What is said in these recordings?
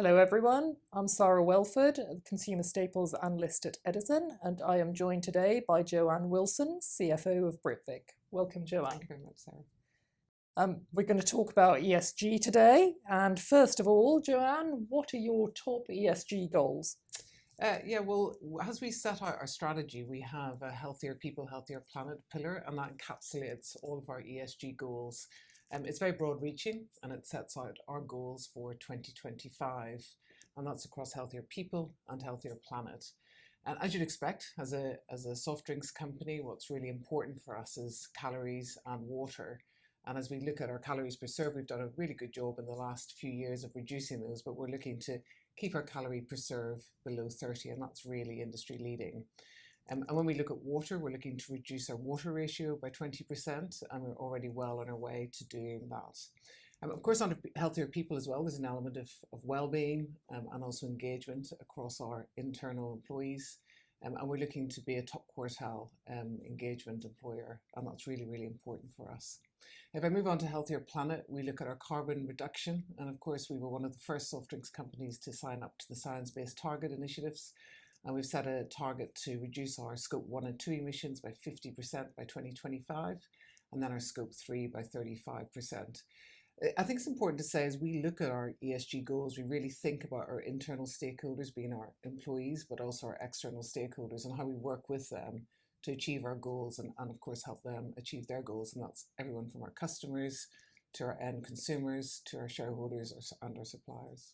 Hello everyone, I'm Sarah Welford, Consumer Staples Analyst at Edison, and I am joined today by Joanne Wilson, CFO of Britvic. Welcome, Joanne. Thank you very much, Sarah. We're going to talk about ESG today, and first of all, Joanne, what are your top ESG goals? Well, as we set out our strategy, we have a healthier people, healthier planet pillar, and that encapsulates all of our ESG goals. It's very broad reaching, and it sets out our goals for 2025, and that's across healthier people and healthier planet. And as you'd expect, as a soft drinks company, what's really important for us is calories and water. And as we look at our calories per serve, we've done a really good job in the last few years of reducing those, but we're looking to keep our calorie per serve below 30, and that's really industry leading. And when we look at water, we're looking to reduce our water ratio by 20%, and we're already well on our way to doing that. Of course, on healthier people as well, there's an element of well-being and also engagement across our internal employees. And we're looking to be a top quartile engagement employer, and that's really, really important for us. If I move on to healthier planet, we look at our carbon reduction, and of course we were one of the first soft drinks companies to sign up to the Science-Based Target initiatives, and we've set a target to reduce our scope 1 and 2 emissions by 50% by 2025, and then our scope 3 by 35%. I think it's important to say, as we look at our ESG goals, we really think about our internal stakeholders, being our employees, but also our external stakeholders, and how we work with them to achieve our goals and of course help them achieve their goals. And that's everyone from our customers to our end consumers to our shareholders and our suppliers.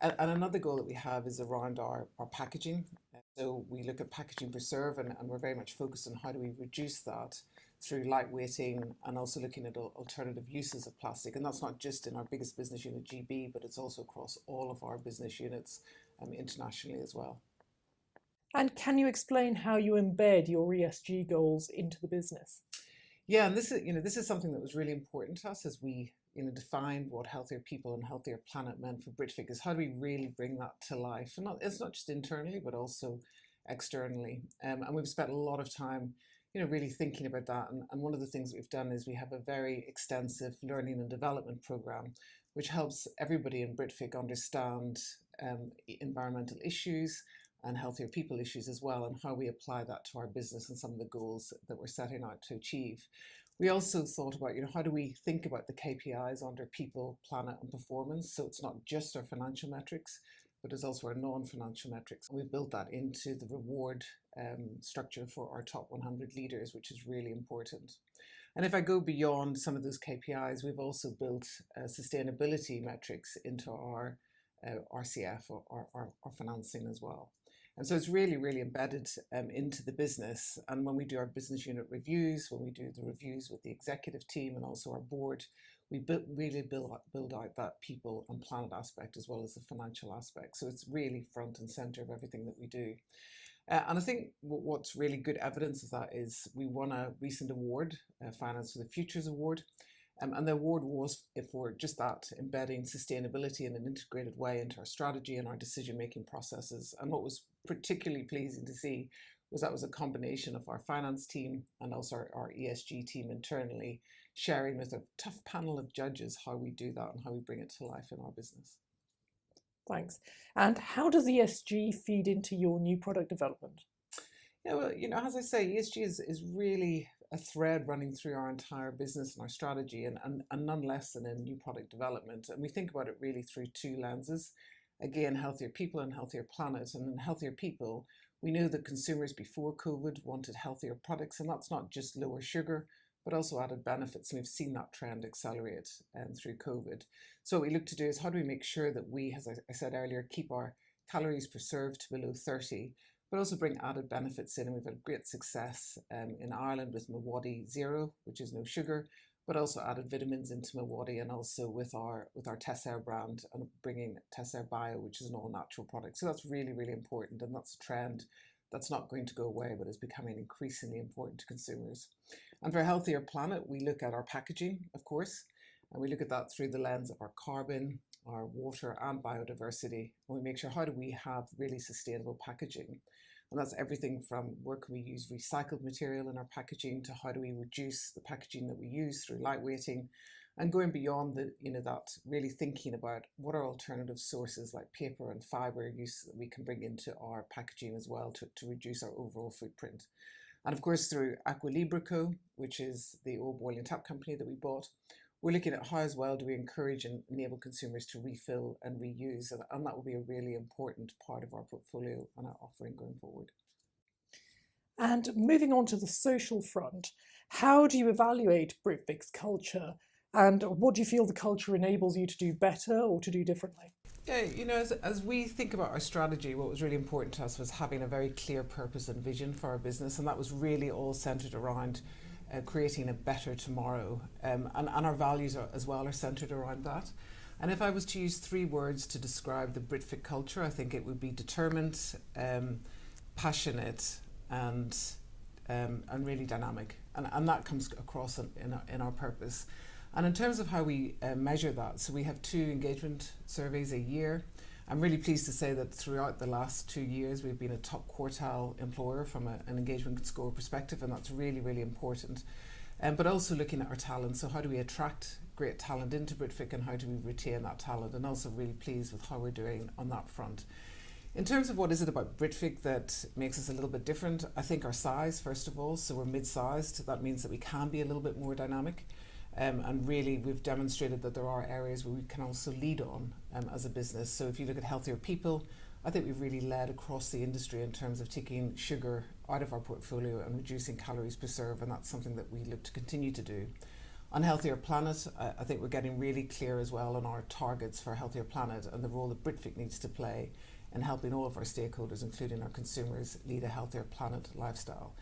And another goal that we have is around our packaging. So we look at packaging per serve, and we're very much focused on how do we reduce that through lightweighting and also looking at alternative uses of plastic. And that's not just in our biggest business unit, GB, but it's also across all of our business units internationally as well. And can you explain how you embed your ESG goals into the business? Yeah, and this is something that was really important to us as we defined what healthier people and healthier planet meant for Britvic, is how do we really bring that to life? And it's not just internally, but also externally. And we've spent a lot of time really thinking about that. And one of the things that we've done is we have a very extensive learning and development program, which helps everybody in Britvic understand environmental issues and healthier people issues as well, and how we apply that to our business and some of the goals that we're setting out to achieve. We also thought about, how do we think about the KPIs under people, planet and performance? So it's not just our financial metrics, but it's also our non-financial metrics. We've built that into the reward structure for our top 100 leaders, which is really important. And if I go beyond some of those KPIs, we've also built sustainability metrics into our RCF or our financing as well. And so it's really, really embedded into the business. And when we do our business unit reviews, when we do the reviews with the executive team and also our board, we really build out that people and planet aspect as well as the financial aspect. So it's really front and center of everything that we do. And I think what's really good evidence of that is we won a recent award, Finance for the Futures Award. And the award was for just that, embedding sustainability in an integrated way into our strategy and our decision-making processes. And what was particularly pleasing to see was that was a combination of our finance team and also our ESG team internally, sharing with a tough panel of judges how we do that and how we bring it to life in our business. Thanks. And how does ESG feed into your new product development? Yeah, well, as I say, ESG is really a thread running through our entire business and our strategy, and none less than in new product development. And we think about it really through two lenses. Again, healthier people and healthier planet. And in healthier people, we know that consumers before COVID wanted healthier products, and that's not just lower sugar, but also added benefits. And we've seen that trend accelerate through COVID. So what we look to do is how do we make sure that we, as I said earlier, keep our calories per serve to below 30, but also bring added benefits in. And we've had great success in Ireland with MiWadi Zero, which is no sugar, but also added vitamins into MiWadi, and also with our Teisseire brand and bringing Teisseire Bio, which is an all-natural product. So that's really, really important, and that's a trend that's not going to go away, but is becoming increasingly important to consumers. And for a healthier planet, we look at our packaging, of course, and we look at that through the lens of our carbon, our water and biodiversity. And we make sure, how do we have really sustainable packaging? And that's everything from where can we use recycled material in our packaging to how do we reduce the packaging that we use through lightweighting, and going beyond that, really thinking about what are alternative sources like paper and fibre use that we can bring into our packaging as well to reduce our overall footprint. And of course, through Aqualibrico, which is the old boiling tap company that we bought, we're looking at how as well do we encourage and enable consumers to refill and reuse, and that will be a really important part of our portfolio and our offering going forward. And moving on to the social front, how do you evaluate Britvic's culture, and what do you feel the culture enables you to do better or to do differently? Yeah, as we think about our strategy, what was really important to us was having a very clear purpose and vision for our business, and that was really all centred around creating a better tomorrow, and our values as well are centred around that. And if I was to use 3 words to describe the Britvic culture, I think it would be determined, passionate, and really dynamic, and that comes across in our purpose. And in terms of how we measure that, so we have 2 engagement surveys a year. I'm really pleased to say that throughout the last 2 years we've been a top quartile employer from an engagement score perspective, and that's really, really important. But also looking at our talent, so how do we attract great talent into Britvic and how do we retain that talent, and also really pleased with how we're doing on that front. In terms of what is it about Britvic that makes us a little bit different, I think our size, first of all, so we're mid-sized. That means that we can be a little bit more dynamic. And really, we've demonstrated that there are areas where we can also lead on as a business. So if you look at healthier people, I think we've really led across the industry in terms of taking sugar out of our portfolio and reducing calories per serve, and that's something that we look to continue to do. On Healthier Planet, I think we're getting really clear as well on our targets for a Healthier Planet and the role that Britvic needs to play in helping all of our stakeholders, including our consumers, lead a healthier planet lifestyle.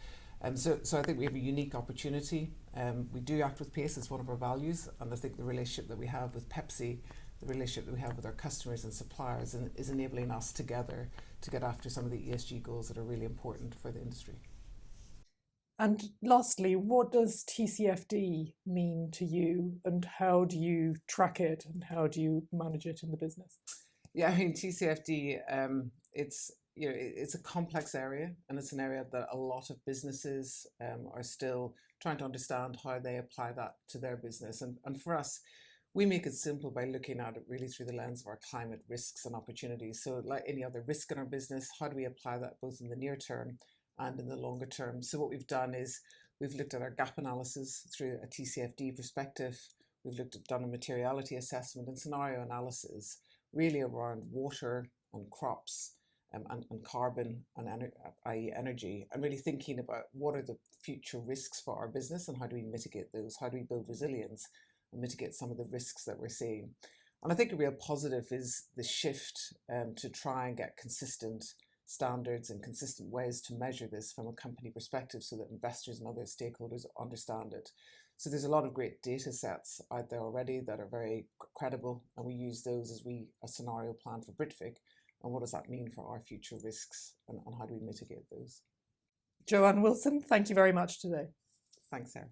So I think we have a unique opportunity. We do act with pace, it's one of our values, and I think the relationship that we have with Pepsi, the relationship that we have with our customers and suppliers is enabling us together to get after some of the ESG goals that are really important for the industry. And lastly, what does TCFD mean to you, and how do you track it and how do you manage it in the business? Yeah, I mean, TCFD, it's a complex area, and it's an area that a lot of businesses are still trying to understand how they apply that to their business. And for us, we make it simple by looking at it really through the lens of our climate risks and opportunities. So like any other risk in our business, how do we apply that both in the near term and in the longer term? So what we've done is we've looked at our gap analysis through a TCFD perspective. We've done a materiality assessment and scenario analysis really around water and crops and carbon and i.e. energy, and really thinking about what are the future risks for our business and how do we mitigate those, how do we build resilience and mitigate some of the risks that we're seeing. And I think a real positive is the shift to try and get consistent standards and consistent ways to measure this from a company perspective so that investors and other stakeholders understand it. So there's a lot of great data sets out there already that are very credible, and we use those as a scenario plan for Britvic. And what does that mean for our future risks, and how do we mitigate those? Joanne Wilson, thank you very much today. Thanks, Sarah.